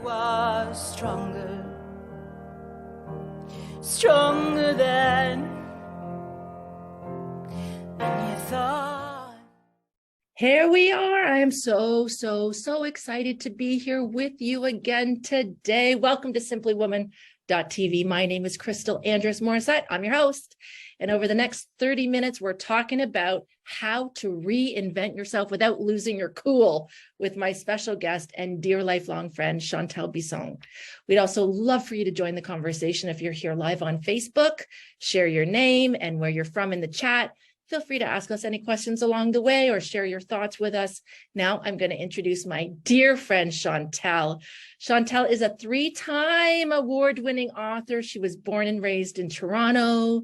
are stronger, stronger than you thought. Here we are. I am so excited to be here with you again today. Welcome to simplywoman.tv. My name is Crystal Andrus Morissette. I'm your host. And over the next 30 minutes, we're talking about how to reinvent yourself without losing your cool with my special guest and dear lifelong friend, Shantelle Bisson. We'd also love for you to join the conversation if you're here live on Facebook. Share your name and where you're from in the chat. Feel free to ask us any questions along the way or share your thoughts with us. Now I'm going to introduce my dear friend, Shantelle. Shantelle is a 3-time award-winning author. She was born and raised in Toronto.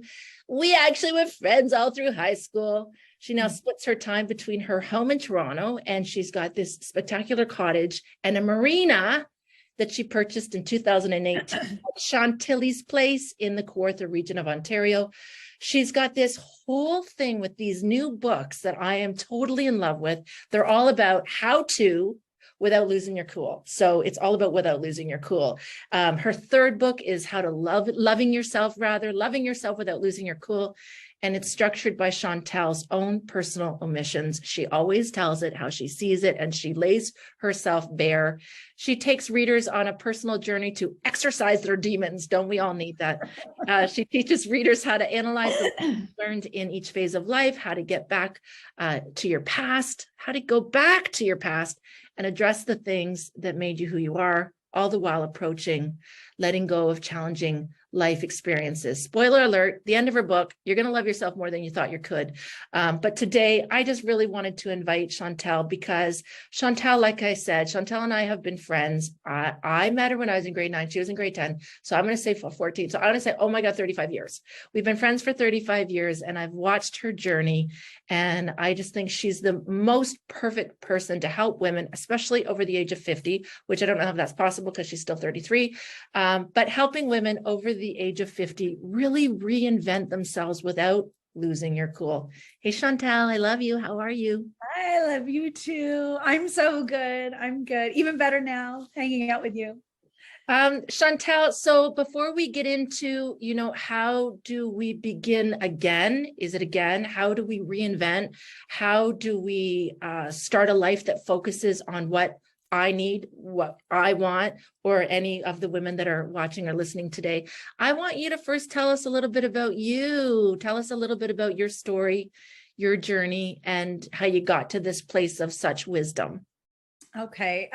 We actually were friends all through high school. She now splits her time between her home in Toronto, and she's got this spectacular cottage and a marina that she purchased in 2008 at Chantilly's Place in the Kawartha region of Ontario. She's got this whole thing with these new books that I am totally in love with. They're all about how to without losing your cool. So it's all about without losing your cool. Her third book is how to loving yourself without losing your cool. And it's structured by Chantelle's own personal omissions. She always tells it how she sees it, and she lays herself bare. She takes readers on a personal journey to exercise their demons. Don't we all need that? She teaches readers how to analyze the learned in each phase of life, how to get back to your past, how to go back to your past and address the things that made you who you are, all the while approaching letting go of challenging life experiences. Spoiler alert, the end of her book, you're going to love yourself more than you thought you could. But today, I just really wanted to invite Shantelle because Shantelle, like I said, Shantelle and I have been friends. I met her when I was in grade 9. She was in grade 10. So I'm going to say 14. So I'm going to say, oh my God, 35 years. We've been friends for 35 years, and I've watched her journey. And I just think she's the most perfect person to help women, especially over the age of 50, which I don't know if that's possible because she's still 33. But helping women over the age of 50 really reinvent themselves without losing your cool. Hey, Shantelle, I love you. How are you? I love you too. I'm so good. I'm good. Even better now, hanging out with you. Shantelle, so before we get into, how do we begin again? Is it again? How do we reinvent? How do we start a life that focuses on what I need, what I want, or any of the women that are watching or listening today? I want you to first tell us a little bit about you. Tell us a little bit about your story, your journey, and how you got to this place of such wisdom. Okay.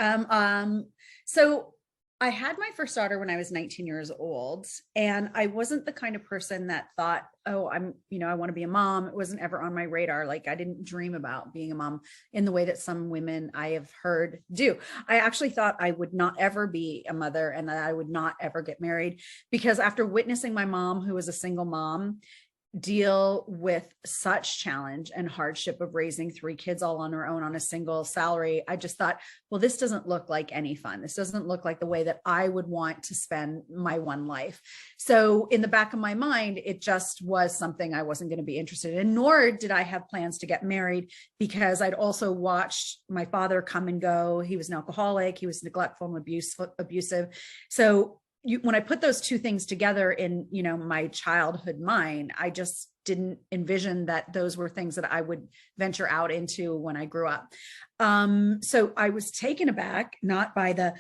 So I had my first daughter when I was 19 years old, and I wasn't the kind of person that thought, oh, I want to be a mom. It wasn't ever on my radar. Like, I didn't dream about being a mom in the way that some women I have heard do. I actually thought I would not ever be a mother and that I would not ever get married, because after witnessing my mom, who was a single mom, deal with such challenge and hardship of raising 3 kids all on her own on a single salary, I just thought, well, this doesn't look like any fun. This doesn't look like the way that I would want to spend my one life. So in the back of my mind, it just was something I wasn't going to be interested in, nor did I have plans to get married, because I'd also watched my father come and go. He was an alcoholic. He was neglectful and abusive. So when I put those two things together in, my childhood mind, I just didn't envision that those were things that I would venture out into when I grew up. So I was taken aback, not by the,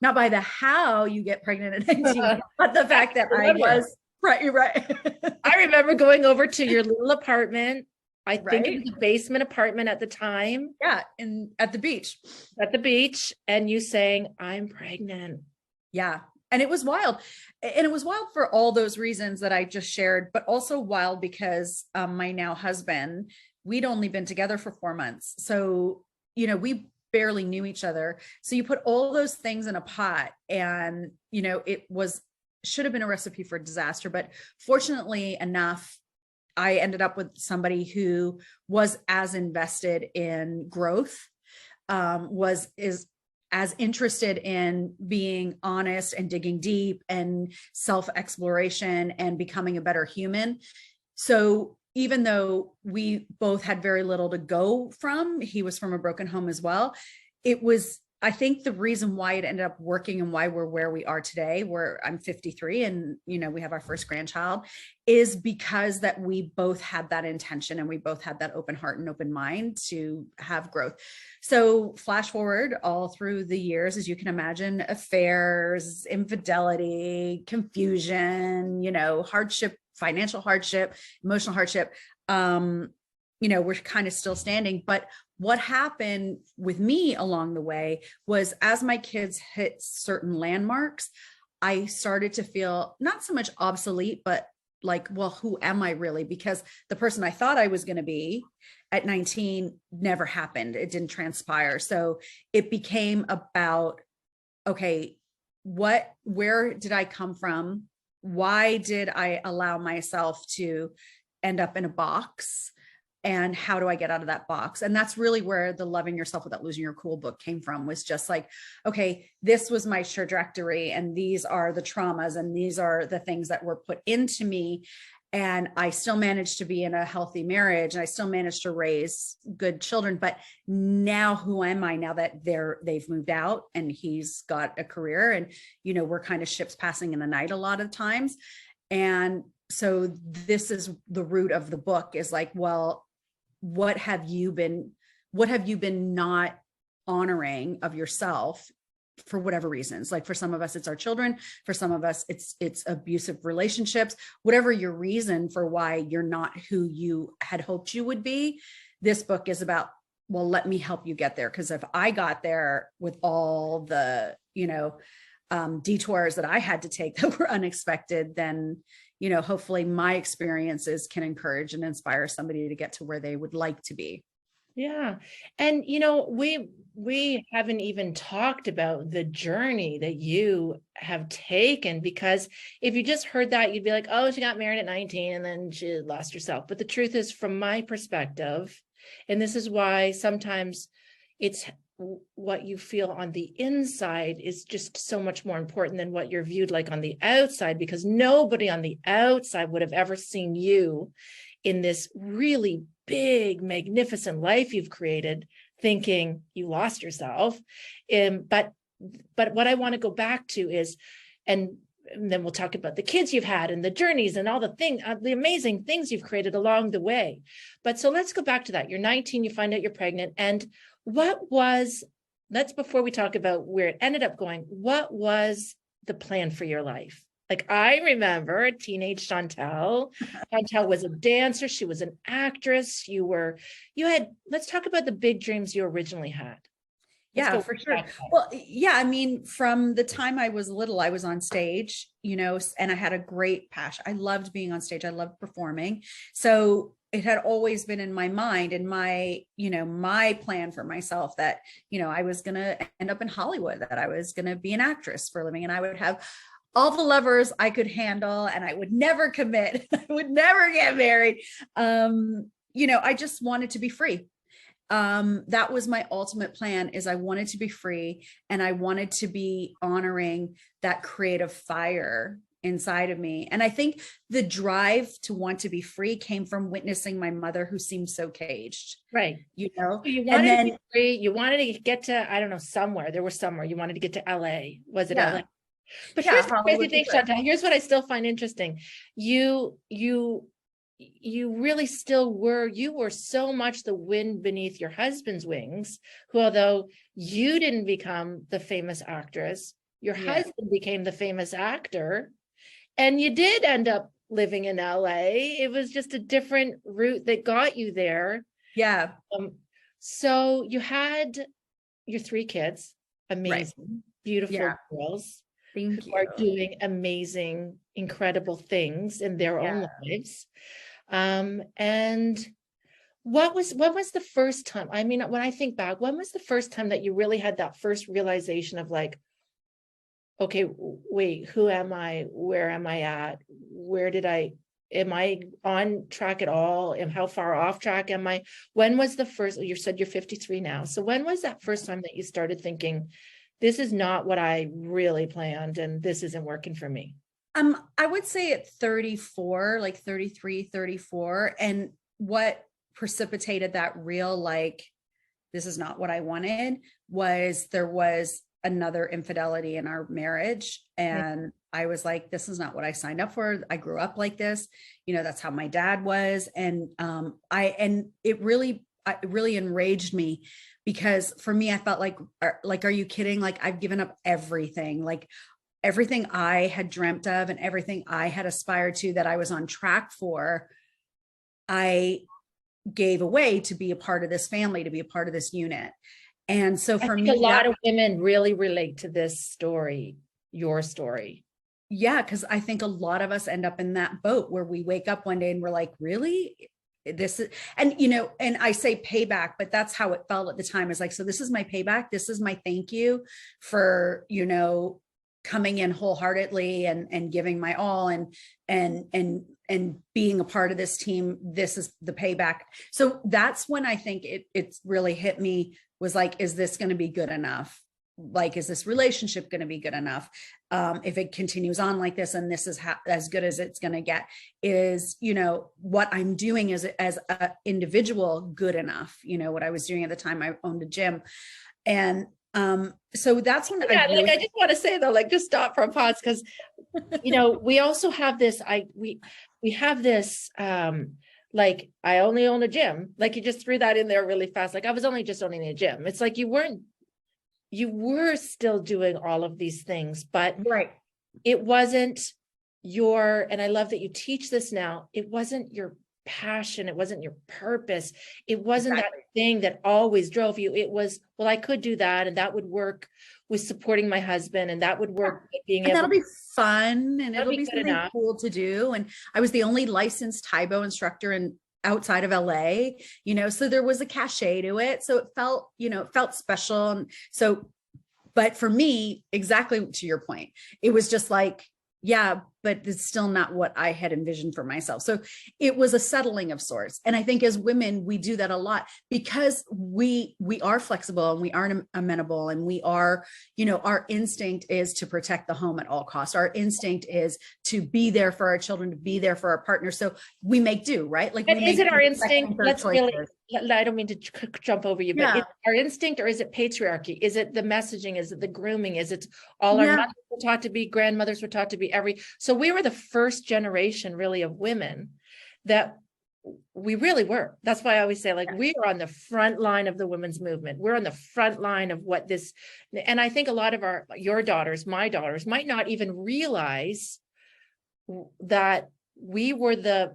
not by the how you get pregnant at 19, but the fact that I was, right. I remember going over to your little apartment. I think it was a basement apartment at the time. Yeah. At the beach. And you saying, I'm pregnant. Yeah. And it was wild. And it was wild for all those reasons that I just shared, but also wild because my now husband, we'd only been together for 4 months. So, we barely knew each other. So you put all those things in a pot and, it should have been a recipe for disaster. But fortunately enough, I ended up with somebody who was as invested in growth, is as interested in being honest and digging deep and self-exploration and becoming a better human. So even though we both had very little to go from, he was from a broken home as well, it was I think the reason why it ended up working and why we're where we are today, where I'm 53 and, we have our first grandchild, is because that we both had that intention and we both had that open heart and open mind to have growth. So flash forward all through the years, as you can imagine, affairs, infidelity, confusion, hardship, financial hardship, emotional hardship. We're kind of still standing, but what happened with me along the way was, as my kids hit certain landmarks, I started to feel not so much obsolete, but like, well, who am I really? Because the person I thought I was going to be at 19 never happened. It didn't transpire. So it became about, okay, where did I come from? Why did I allow myself to end up in a box? And how do I get out of that box? And that's really where the Loving Yourself Without Losing Your Cool book came from, was just like, okay, this was my trajectory, and these are the traumas, and these are the things that were put into me. And I still managed to be in a healthy marriage, and I still managed to raise good children. But now who am I now that they've moved out and he's got a career, and, we're kind of ships passing in the night a lot of times. And so this is the root of the book, is like, well, what have you been not honoring of yourself for whatever reasons? Like, for some of us, it's our children. For some of us, it's abusive relationships, whatever your reason for why you're not who you had hoped you would be. This book is about, well, let me help you get there. Because if I got there with all the, detours that I had to take that were unexpected, then hopefully my experiences can encourage and inspire somebody to get to where they would like to be. Yeah. And, we haven't even talked about the journey that you have taken, because if you just heard that, you'd be like, oh, she got married at 19 and then she lost herself. But the truth is, from my perspective, and this is why sometimes it's what you feel on the inside is just so much more important than what you're viewed like on the outside, because nobody on the outside would have ever seen you in this really big, magnificent life you've created, thinking you lost yourself. But what I want to go back to is, and then we'll talk about the kids you've had and the journeys and all the things, the amazing things you've created along the way. But so let's go back to that. You're 19, you find out you're pregnant. And before we talk about where it ended up going, what was the plan for your life? Like, I remember teenage Shantelle. Shantelle was a dancer. She was an actress. Let's talk about the big dreams you originally had. Yeah, for sure. Well, yeah, I mean, from the time I was little, I was on stage, and I had a great passion. I loved being on stage. I loved performing. So it had always been in my mind, and my plan for myself that, I was going to end up in Hollywood, that I was going to be an actress for a living, and I would have all the levers I could handle, and I would never commit. I would never get married. I just wanted to be free. That was my ultimate plan, is I wanted to be free, and I wanted to be honoring that creative fire inside of me. And I think the drive to want to be free came from witnessing my mother, who seemed so caged. Right. You wanted to be free. You wanted to get to, I don't know, somewhere. There was somewhere you wanted to get to LA. Was it LA? But here's the crazy thing, Shantelle. Here's what I still find interesting. You really still were so much the wind beneath your husband's wings, who, although you didn't become the famous actress, your husband became the famous actor, and you did end up living in LA. It was just a different route that got you there. Yeah. So you had your 3 kids, amazing, beautiful girls. Thank you. Are doing amazing, incredible things in their own lives. And when was the first time? I mean, when I think back, when was the first time that you really had that first realization of like, okay, wait, who am I? Where am I at? Am I on track at all? And how far off track am I? When was the first, you said you're 53 now. So when was that first time that you started thinking, this is not what I really planned, and this isn't working for me? I would say at 34, like 33, 34. And what precipitated that real, like, this is not what I wanted, was there was another infidelity in our marriage. And I was like, this is not what I signed up for. I grew up like this, that's how my dad was. And it really enraged me, because for me, I felt like, are you kidding? Like, I've given up everything, like everything I had dreamt of and everything I had aspired to, that I was on track for, I gave away to be a part of this family, to be a part of this unit. And so for me, a lot of women really relate to this story, your story. Yeah, because I think a lot of us end up in that boat where we wake up one day and we're like, really? This is, and and I say payback, but that's how it felt at the time. Is like, so this is my payback. This is my thank you for, coming in wholeheartedly and giving my all and being a part of this team. This is the payback. So that's when I think it's really hit me, was like, is this going to be good enough? Like, is this relationship going to be good enough? If it continues on like this, and this is as good as it's going to get, is, what I'm doing as an individual good enough? What I was doing at the time, I owned a gym. And so that's when I just want to say though, like, just stop for a pause. Cause we also have this, we have this, like, I only own a gym. Like, you just threw that in there really fast. Like, I was only just owning a gym. It's like, you were still doing all of these things, but right. It wasn't and I love that you teach this now. It wasn't your passion. It wasn't your purpose. It wasn't that thing that always drove you. It was, well, I could do that, and that would work with supporting my husband, and that would work with being able. That'll be fun, and it'll be something cool to do. And I was the only licensed Taibo instructor outside of LA, so there was a cachet to it. So it felt, it felt special. And so, but for me, exactly to your point, it was just like, yeah, but it's still not what I had envisioned for myself. So it was a settling of sorts. And I think as women, we do that a lot, because we are flexible and we aren't amenable, and we are, our instinct is to protect the home at all costs. Our instinct is to be there for our children, to be there for our partners. So we make do, right? Like, is it our instinct? Let's really, I don't mean to jump over you, but is it our instinct, or is it patriarchy? Is it the messaging? Is it the grooming? Is it all our mothers were taught to be, grandmothers were taught to be so we were the first generation really of women that we really were. That's why I always say, like, we are on the front line of the women's movement. We're on the front line of what this, and I think a lot of your daughters, my daughters, might not even realize that we were the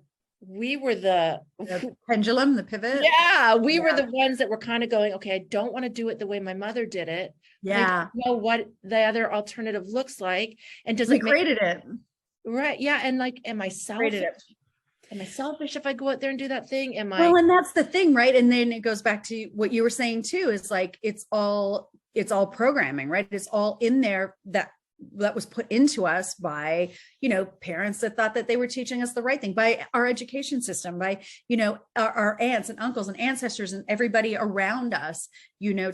pendulum, the pivot. Yeah. We were the ones that were kind of going, okay, I don't want to do it the way my mother did it. Yeah. I know what the other alternative looks like. And does we created it. Right. Yeah. And like, am I selfish? Am I selfish if I go out there and do that thing? Well, and that's the thing, right? And then it goes back to what you were saying too, is like, it's all programming, right? It's all in there that was put into us by, parents that thought that they were teaching us the right thing, by our education system, by, our aunts and uncles and ancestors and everybody around us,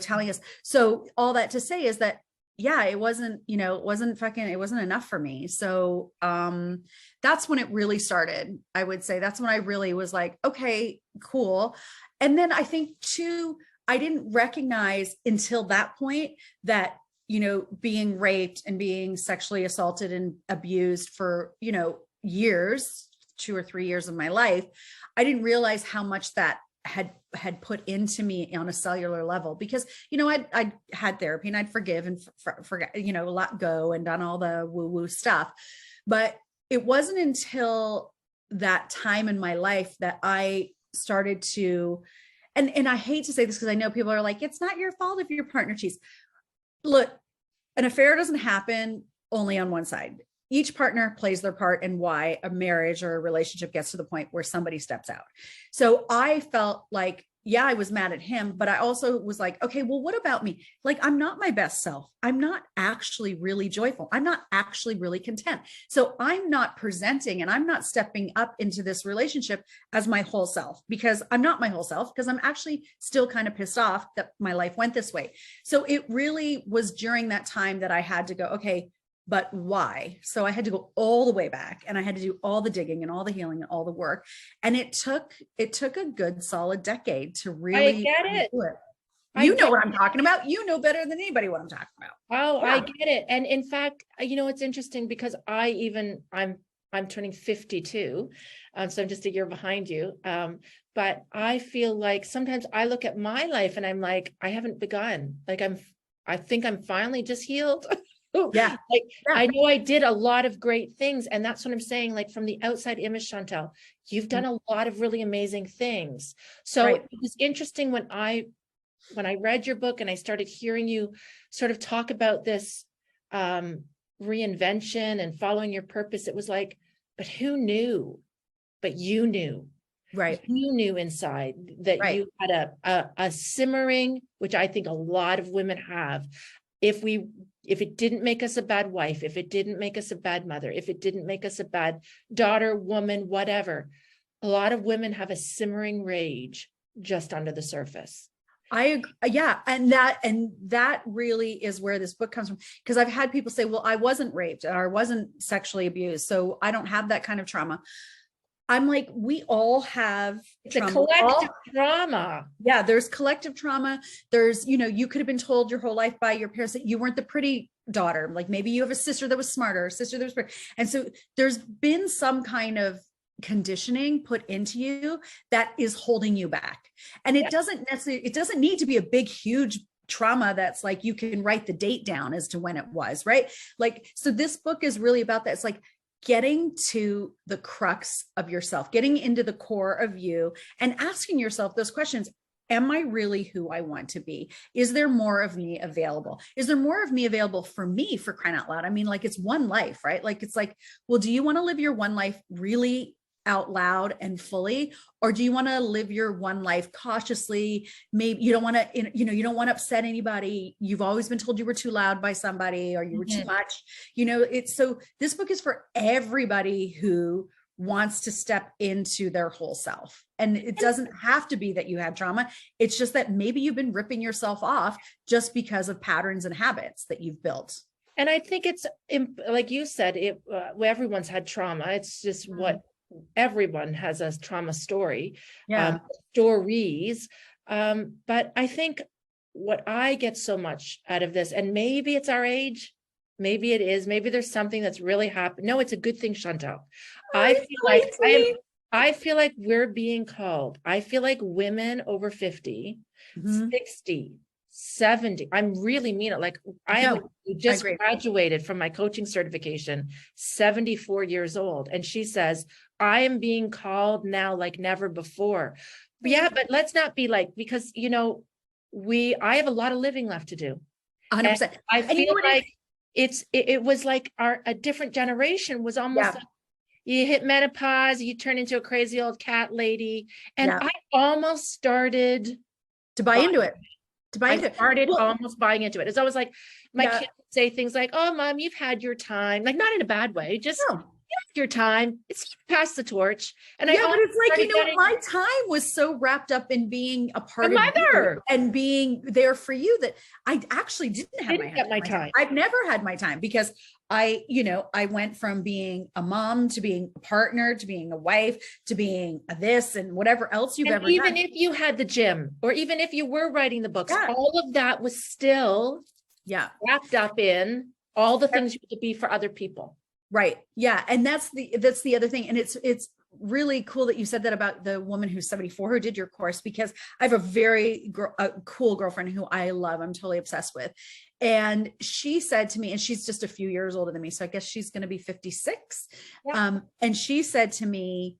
telling us. So all that to say is that, yeah, it wasn't enough for me. So, that's when it really started. I would say that's when I really was like, okay, cool. And then I think too, I didn't recognize until that point that, being raped and being sexually assaulted and abused for, years, 2 or 3 years of my life, I didn't realize how much that had put into me on a cellular level, because, I had therapy and I'd forgive and forget, let go and done all the woo woo stuff. But it wasn't until that time in my life that I started to, and I hate to say this because I know people are like, it's not your fault if your partner cheats. Look, an affair doesn't happen only on one side. Each partner plays their part in why a marriage or a relationship gets to the point where somebody steps out. So I felt like, yeah, I was mad at him, but I also was like, okay, well, what about me? Like, I'm not my best self. I'm not actually really joyful. I'm not actually really content. So I'm not presenting and I'm not stepping up into this relationship as my whole self, because I'm not my whole self, because I'm actually still kind of pissed off that my life went this way. So it really was during that time that I had to go, okay, but why? So I had to go all the way back, and I had to do all the digging and all the healing and all the work. And it took a good solid decade to really I get it. do it. You know what I'm talking about. You know better than anybody what I'm talking about. Oh, Yeah. I get it. And in fact, it's interesting because I'm turning 52. So I'm just a year behind you. But I feel like sometimes I look at my life and I'm like, I haven't begun. Like I think I'm finally just healed. Yeah. Like Yeah. I know I did a lot of great things. And that's what I'm saying. Like from the outside image, Shantelle, you've done a lot of really amazing things. So Right. it was interesting when I read your book and I started hearing you sort of talk about this reinvention and following your purpose, it was like, but who knew? But you knew. Right. You knew inside that Right. you had a simmering, which I think a lot of women have. If it didn't make us a bad wife, if it didn't make us a bad mother, if it didn't make us a bad daughter, woman, whatever, a lot of women have a simmering rage just under the surface. I agree. Yeah. And that really is where this book comes from. Because I've had people say, well, I wasn't raped or I wasn't sexually abused, so I don't have that kind of trauma. I'm like, we all have trauma. It's a collective trauma. Yeah. There's collective trauma. There's, you could have been told your whole life by your parents that you weren't the pretty daughter. Like maybe you have a sister that was smarter, a sister that was pretty. And so there's been some kind of conditioning put into you that is holding you back. And it doesn't need to be a big, huge trauma that's like, you can write the date down as to when it was, right? Like, so this book is really about that. It's like getting to the crux of yourself, getting into the core of you and asking yourself those questions. Am I really who I want to be? Is there more of me available? Is there more of me available for me, for crying out loud? I mean, like, it's one life, right? Like, it's like, well, do you want to live your one life really out loud and fully, or do you want to live your one life cautiously? Maybe you don't want to, you don't want to upset anybody. You've always been told you were too loud by somebody, or you were too much, it's, so this book is for everybody who wants to step into their whole self. And it doesn't have to be that you had trauma. It's just that maybe you've been ripping yourself off just because of patterns and habits that you've built. And I think it's like you said, everyone's had trauma. It's just what everyone has a trauma story, stories. But I think what I get so much out of this, and maybe it's our age, maybe it is, maybe there's something that's really happened. No, it's a good thing, Shantelle. I feel like we're being called. I feel like women over 50, 60, 70. I'm really mean it. Like I just graduated from my coaching certification, 74 years old. And she says, I am being called now like never before. But yeah, but let's not be like, because, I have a lot of living left to do. 100%. And I feel like it was like a different generation was almost like, you hit menopause, you turn into a crazy old cat lady. And I almost started to buy into it. Almost buying into it. It's always like my kids say things like, oh, Mom, you've had your time. Like, not in a bad way, just you had your time. It's pass the torch. And but it's like, my time was so wrapped up in being a part of you and being there for you that I actually didn't have my time. I've never had my time because I went from being a mom to being a partner, to being a wife, to being a this and whatever else you've ever even done. If you had the gym, or even if you were writing the books, all of that was still wrapped up in all the things you had to be for other people. Right. Yeah. And that's the other thing. And it's really cool that you said that about the woman who's 74 who did your course, because I have a very cool girlfriend who I love. I'm totally obsessed with. And she said to me, and she's just a few years older than me, so I guess she's going to be 56. Yeah. And she said to me,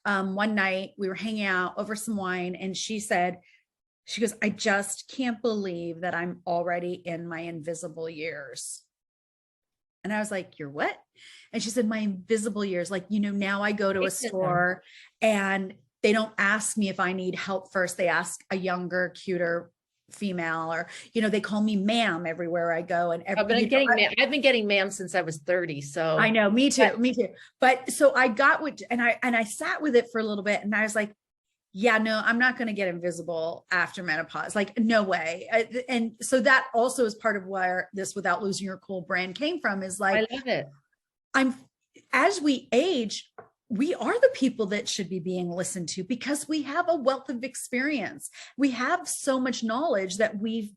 one night we were hanging out over some wine, and she goes, I just can't believe that I'm already in my invisible years. And I was like, you're what? And she said, my invisible years. Like, now I go to a store and they don't ask me if I need help first. They ask a younger, cuter female, or, they call me ma'am everywhere I go. And I've been getting ma'am since I was 30. So I know, me too. But so I got and I sat with it for a little bit, and I was like, yeah, no, I'm not going to get invisible after menopause. Like, no way. And so that also is part of where this Without Losing Your Cool brand came from, is like, I love it. as we age, we are the people that should be being listened to because we have a wealth of experience. We have so much knowledge that we've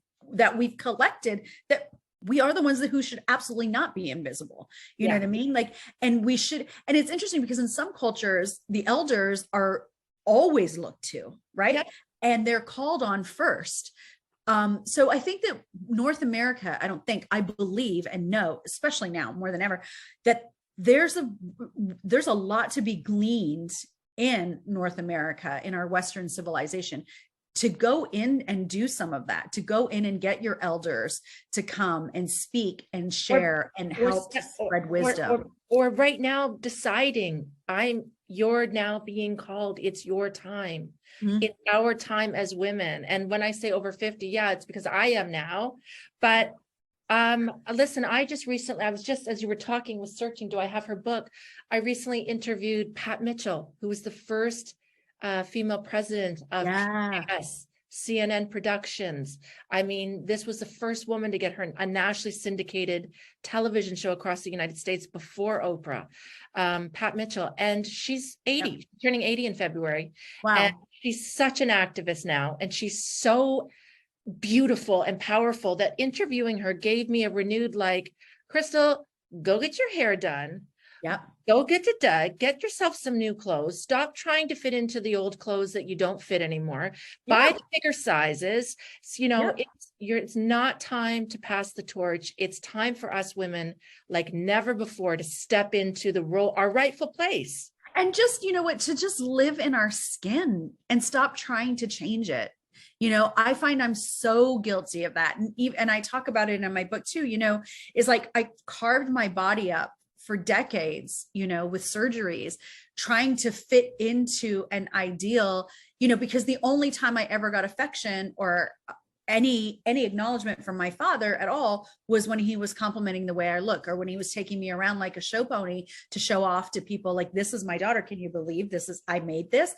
collected, that we are the ones who should absolutely not be invisible. You know what I mean? Like, and we should, and it's interesting because in some cultures, the elders are always looked to, right? Yeah. And they're called on first. So I think that North America, I believe and know, especially now more than ever, that there's a lot to be gleaned in North America, in our Western civilization, to go in and do some of that, to go in and get your elders to come and speak and share and help to spread wisdom. Or right now deciding you're now being called, it's your time. Mm-hmm. It's our time as women. And when I say over 50, yeah, it's because I am now. But listen, I was just, as you were talking, was searching, do I have her book? I recently interviewed Pat Mitchell, who was the first female president of CNN Productions. I mean, this was the first woman to get a nationally syndicated television show across the United States before Oprah, Pat Mitchell. And she's 80, turning 80 in February. Wow. And she's such an activist now. And she's so beautiful and powerful that interviewing her gave me a renewed, like, Crystal, go get your hair done. Yeah. Go get it done. Get yourself some new clothes. Stop trying to fit into the old clothes that you don't fit anymore. Buy the bigger sizes. So, it's not time to pass the torch. It's time for us women, like never before, to step into the role, our rightful place. And just, to just live in our skin and stop trying to change it. I find I'm so guilty of that. And I talk about it in my book too, is like, I carved my body up for decades, with surgeries, trying to fit into an ideal, because the only time I ever got affection or any acknowledgement from my father at all was when he was complimenting the way I look, or when he was taking me around like a show pony to show off to people, like, this is my daughter. Can you believe I made this?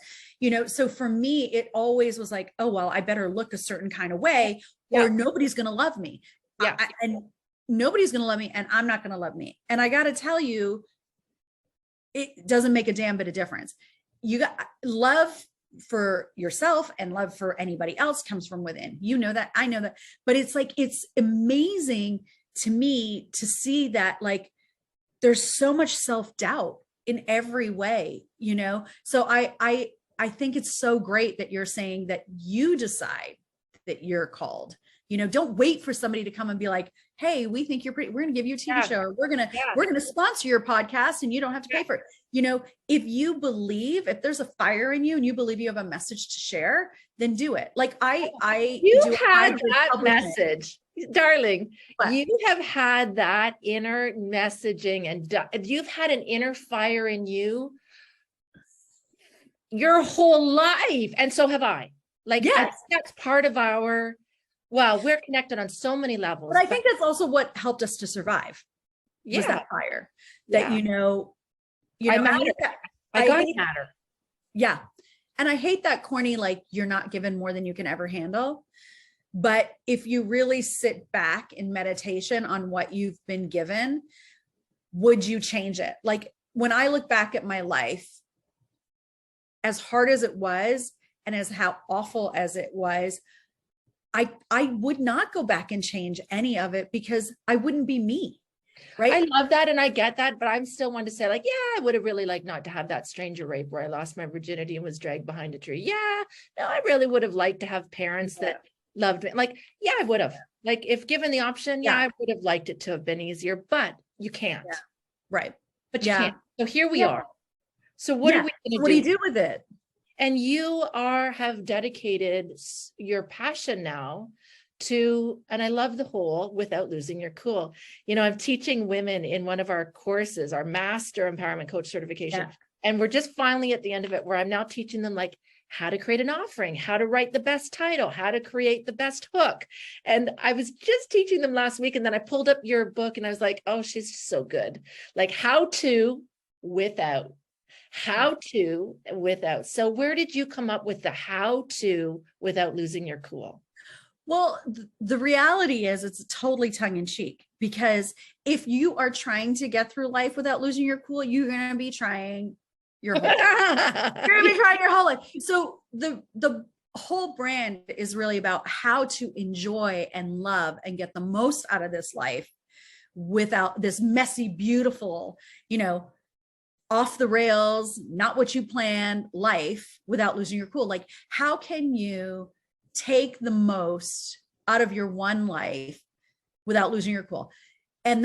So for me, it always was like, oh, well, I better look a certain kind of way or nobody's going to love me. Yeah. And nobody's going to love me, and I'm not going to love me. And I got to tell you, it doesn't make a damn bit of difference. You got love for yourself and love for anybody else comes from within. That, I know that, but it's like, it's amazing to me to see that, like, there's so much self-doubt in every way, So I think it's so great that you're saying that you decide that you're called. Don't wait for somebody to come and be like, hey, we think you're pretty, we're going to give you a TV show, or we're going to sponsor your podcast and you don't have to pay for it. If you believe, if there's a fire in you and you believe you have a message to share, then do it. Like you had that message, darling. What? You have had that inner messaging, and you've had an inner fire in you your whole life. And so have I. Like, that's part of our, well, we're connected on so many levels. But I think that's also what helped us to survive. Was that fire that, I matter. I got matter. Yeah. And I hate that corny, like, you're not given more than you can ever handle. But if you really sit back in meditation on what you've been given, would you change it? Like, when I look back at my life, as hard as it was, and as how awful as it was, I would not go back and change any of it, because I wouldn't be me. Right. I love that. And I get that, but I'm still one to say, like, I would have really liked not to have that stranger rape where I lost my virginity and was dragged behind a tree. No, I really would have liked to have parents that loved me. Like, I would have, like, if given the option, I would have liked it to have been easier, but you can't. Yeah. Right. But you can't. So here we are. So what are we going to do? What do you do with it? And you have dedicated your passion now to, and I love the whole without losing your cool. I'm teaching women in one of our courses, our master empowerment coach certification. And we're just finally at the end of it, where I'm now teaching them, like, how to create an offering, how to write the best title, how to create the best hook. And I was just teaching them last week. And then I pulled up your book and I was like, oh, she's so good. Like, how to without. So where did you come up with the how to without losing your cool? Well, the reality is it's totally tongue in cheek, because if you are trying to get through life without losing your cool, you're going to be trying your whole life. You're gonna be crying your whole life. So the whole brand is really about how to enjoy and love and get the most out of this life without this messy, beautiful, off the rails, not what you planned life without losing your cool. Like, how can you take the most out of your one life without losing your cool? And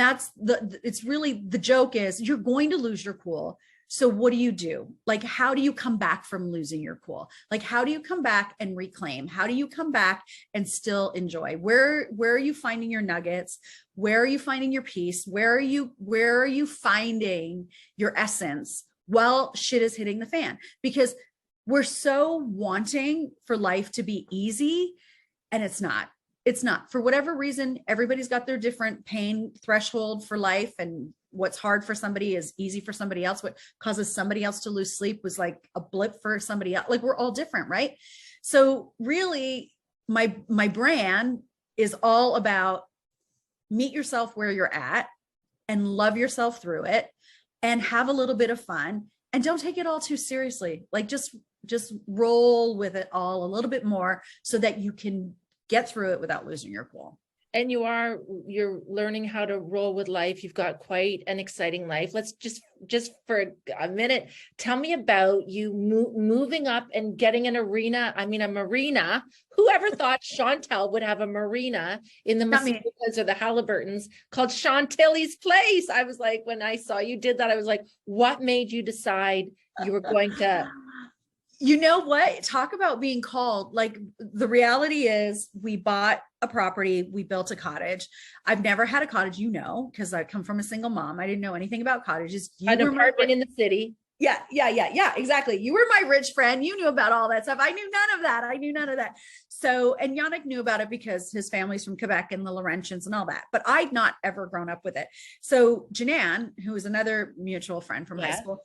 it's really, the joke is you're going to lose your cool. So what do? Like, how do you come back from losing your cool? Like, how do you come back and reclaim? How do you come back and still enjoy? Where are you finding your nuggets? Where are you finding your peace? Where are you finding your essence while shit is hitting the fan? Because we're so wanting for life to be easy, and it's not. It's not. For whatever reason, everybody's got their different pain threshold for life, and what's hard for somebody is easy for somebody else. What causes somebody else to lose sleep was like a blip for somebody else. Like, we're all different, right? So really, my brand is all about meet yourself where you're at and love yourself through it and have a little bit of fun, and don't take it all too seriously. Like, just roll with it all a little bit more so that you can get through it without losing your cool. And you're learning how to roll with life. You've got quite an exciting life. Let's just for a minute, tell me about you moving up and getting a marina. Whoever thought Shantelle would have a marina in the Mosquitoes or the Halliburtons called Chantilly's Place? I was like, when I saw you did that, I was like, what made you decide you were going to? You know what? Talk about being called. Like, the reality is we bought a property, we built a cottage. I've never had a cottage, because I come from a single mom. I didn't know anything about cottages. An apartment in the city. Yeah, exactly. You were my rich friend. You knew about all that stuff. I knew none of that. So, and Yannick knew about it because his family's from Quebec and the Laurentians and all that, but I'd not ever grown up with it. So Janan, who is another mutual friend from high school,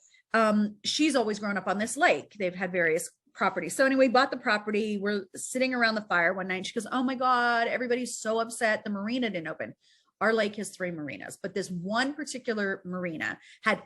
she's always grown up on this lake. They've had various properties. So anyway, bought the property. We're sitting around the fire one night. She goes, "Oh my God, everybody's so upset. The marina didn't open." Our lake has 3 marinas, but this one particular marina had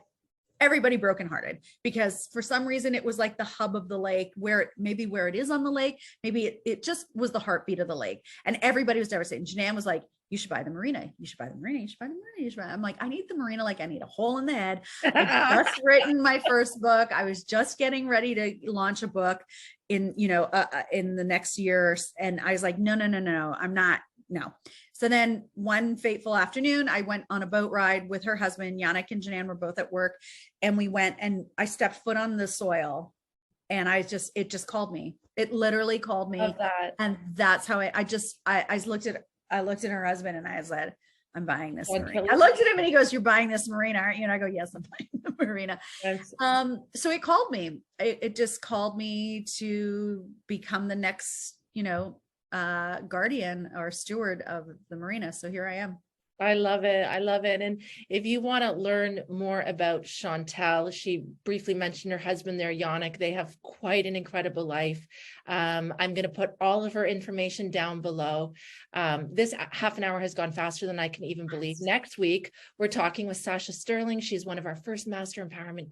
everybody brokenhearted because for some reason it was like the hub of the lake, where it is on the lake. Maybe it just was the heartbeat of the lake, and everybody was devastated. Janan was like, "You should buy the marina. You should buy the marina. You should buy the marina. You should buy." I'm like, "I need the marina. Like, I need a hole in the head." I've just written my first book. I was just getting ready to launch a book in the next year. And I was like, no, I'm not. No. So then one fateful afternoon, I went on a boat ride with her husband. Yannick and Janan were both at work, and we went, and I stepped foot on the soil, and it just called me. It literally called me. Love that. And that's how I looked at her husband and I said, "I'm buying this marina." I looked at him and he goes, "You're buying this marina, aren't you?" And I go, "Yes, I'm buying the marina." So it called me. It just called me to become the next, guardian or steward of the marina. So here I am. I love it. I love it. And if you want to learn more about Shantelle, she briefly mentioned her husband there, Yannick. They have quite an incredible life. I'm going to put all of her information down below. This half an hour has gone faster than I can even believe. Next week, we're talking with Sasha Sterling. She's one of our first master empowerment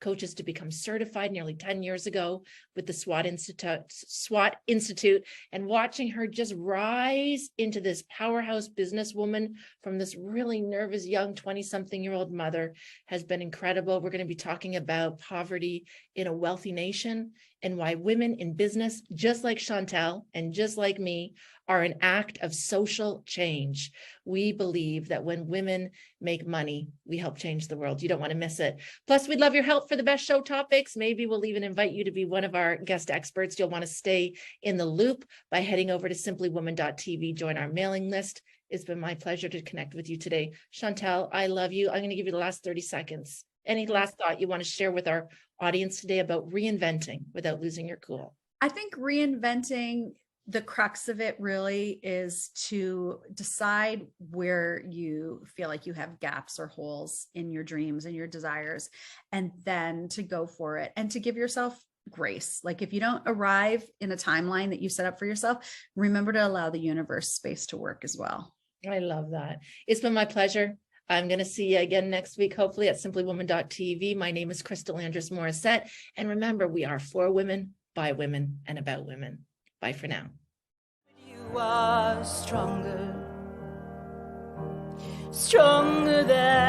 coaches to become certified nearly 10 years ago with the SWAT Institute, and watching her just rise into this powerhouse businesswoman from this really nervous young 20-something-year-old mother has been incredible. We're going to be talking about poverty in a wealthy nation and why women in business, just like Shantelle and just like me, are an act of social change. We believe that when women make money, we help change the world. You don't want to miss it. Plus, we'd love your help for the best show topics. Maybe we'll even invite you to be one of our guest experts. You'll want to stay in the loop by heading over to simplywoman.tv, join our mailing list. It's been my pleasure to connect with you today. Shantelle, I love you. I'm going to give you the last 30 seconds. Any last thought you want to share with our audience today about reinventing without losing your cool? I think reinventing, the crux of it really is to decide where you feel like you have gaps or holes in your dreams and your desires, and then to go for it and to give yourself grace. Like, if you don't arrive in a timeline that you set up for yourself, remember to allow the universe space to work as well. I love that. It's been my pleasure. I'm going to see you again next week, hopefully at simplywoman.tv. My name is Crystal Andrus Morissette. And remember, we are for women, by women, and about women. Bye for now. You are stronger, stronger than